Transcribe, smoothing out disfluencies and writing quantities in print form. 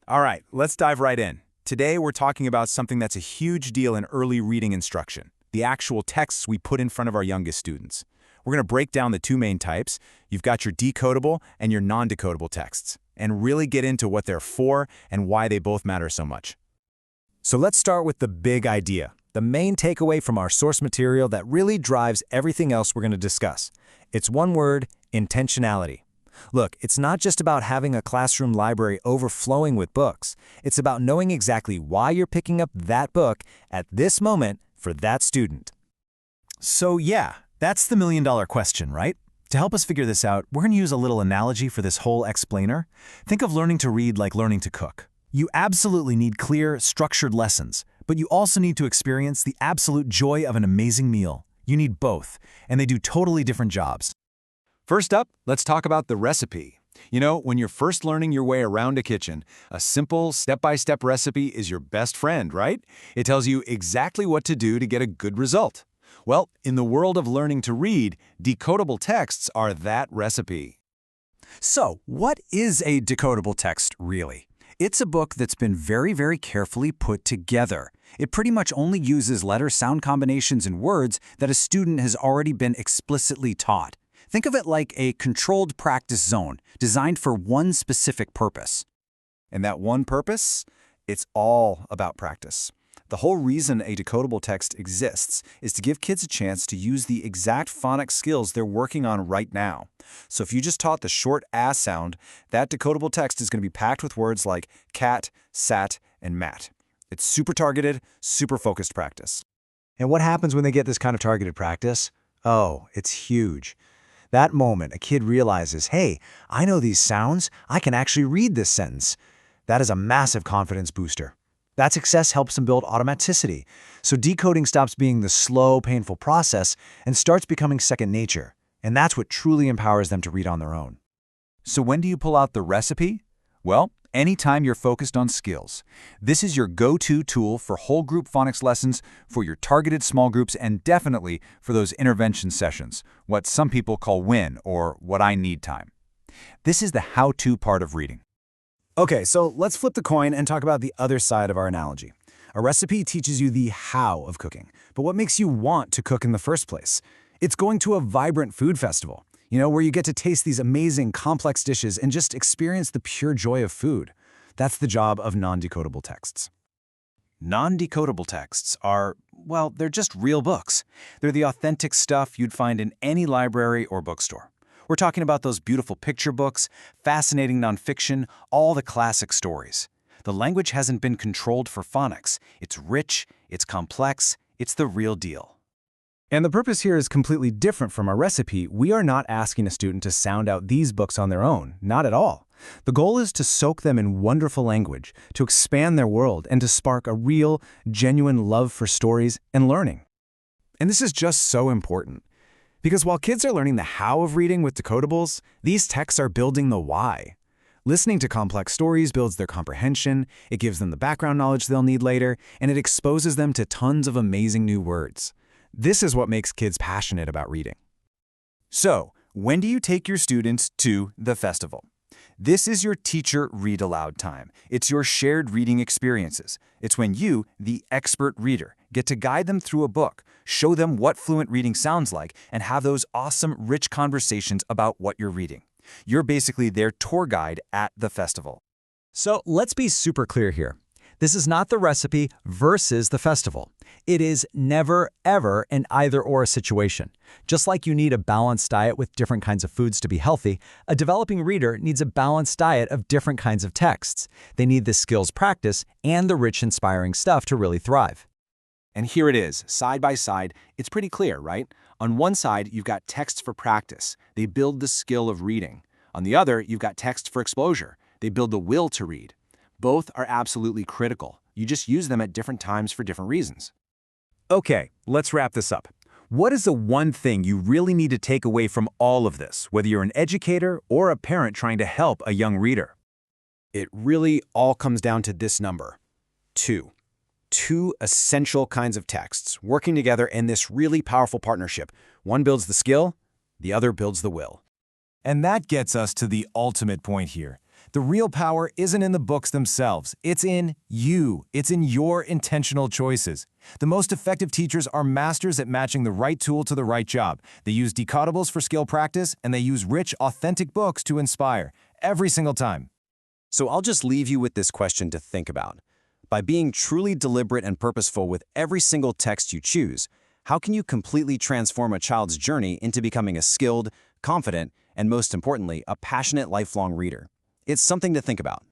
All right, let's dive right in. Today, we're talking about something that's a huge deal in early reading instruction, the actual texts we put in front of our youngest students. We're going to break down the two main types. You've got your decodable and your non-decodable texts, and really get into what they're for and why they both matter so much. So let's start with the big idea, the main takeaway from our source material that really drives everything else we're going to discuss. It's one word: intentionality. Look, it's not just about having a classroom library overflowing with books. It's about knowing exactly why you're picking up that book at this moment for that student. So yeah, that's the million-dollar question, right? To help us figure this out, we're going to use a little analogy for this whole explainer. Think of learning to read like learning to cook. You absolutely need clear, structured lessons, but you also need to experience the absolute joy of an amazing meal. You need both, and they do totally different jobs. First up, let's talk about the recipe. You know, when you're first learning your way around a kitchen, a simple step-by-step recipe is your best friend, right? It tells you exactly what to do to get a good result. Well, in the world of learning to read, decodable texts are that recipe. So, what is a decodable text, really? It's a book that's been very carefully put together. It pretty much only uses letter-sound combinations and words that a student has already been explicitly taught. Think of it like a controlled practice zone designed for one specific purpose. And that one purpose? It's all about practice. The whole reason a decodable text exists is to give kids a chance to use the exact phonics skills they're working on right now. So if you just taught the short ass sound, that decodable text is going to be packed with words like cat, sat, and mat. It's super targeted, super focused practice. And what happens when they get this kind of targeted practice? Oh, it's huge. That moment, a kid realizes, hey, I know these sounds. I can actually read this sentence. That is a massive confidence booster. That success helps them build automaticity. So decoding stops being the slow, painful process and starts becoming second nature. And that's what truly empowers them to read on their own. So when do you pull out the recipe? Well, anytime you're focused on skills. This is your go-to tool for whole group phonics lessons, for your targeted small groups, and definitely for those intervention sessions, what some people call WIN, or what I need time. This is the how-to part of reading. Okay, so let's flip the coin and talk about the other side of our analogy. A recipe teaches you the how of cooking, but what makes you want to cook in the first place? It's going to a vibrant food festival, where you get to taste these amazing, complex dishes and just experience the pure joy of food. That's the job of non-decodable texts. Non-decodable texts are, well, they're just real books. They're the authentic stuff you'd find in any library or bookstore. We're talking about those beautiful picture books, fascinating nonfiction, all the classic stories. The language hasn't been controlled for phonics. It's rich, it's complex, it's the real deal. And the purpose here is completely different from our recipe. We are not asking a student to sound out these books on their own, not at all. The goal is to soak them in wonderful language, to expand their world, and to spark a real, genuine love for stories and learning. And this is just so important. Because while kids are learning the how of reading with decodables, these texts are building the why. Listening to complex stories builds their comprehension, it gives them the background knowledge they'll need later, and it exposes them to tons of amazing new words. This is what makes kids passionate about reading. So, when do you take your students to the festival? This is your teacher read-aloud time. It's your shared reading experiences. It's when you, the expert reader, get to guide them through a book, show them what fluent reading sounds like, and have those awesome, rich conversations about what you're reading. You're basically their tour guide at the festival. So let's be super clear here. This is not the recipe versus the festival. It is never, ever an either-or situation. Just like you need a balanced diet with different kinds of foods to be healthy, a developing reader needs a balanced diet of different kinds of texts. They need the skills practice and the rich, inspiring stuff to really thrive. And here it is, side by side. It's pretty clear, right? On one side, you've got texts for practice. They build the skill of reading. On the other, you've got texts for exposure. They build the will to read. Both are absolutely critical. You just use them at different times for different reasons. Okay, let's wrap this up. What is the one thing you really need to take away from all of this, whether you're an educator or a parent trying to help a young reader? It really all comes down to this number: 2. Two essential kinds of texts working together in this really powerful partnership. One builds the skill, the other builds the will. And that gets us to the ultimate point here. The real power isn't in the books themselves. It's in you. It's in your intentional choices. The most effective teachers are masters at matching the right tool to the right job. They use decodables for skill practice, and they use rich, authentic books to inspire. Every single time. So I'll just leave you with this question to think about. By being truly deliberate and purposeful with every single text you choose, how can you completely transform a child's journey into becoming a skilled, confident, and most importantly, a passionate lifelong reader? It's something to think about.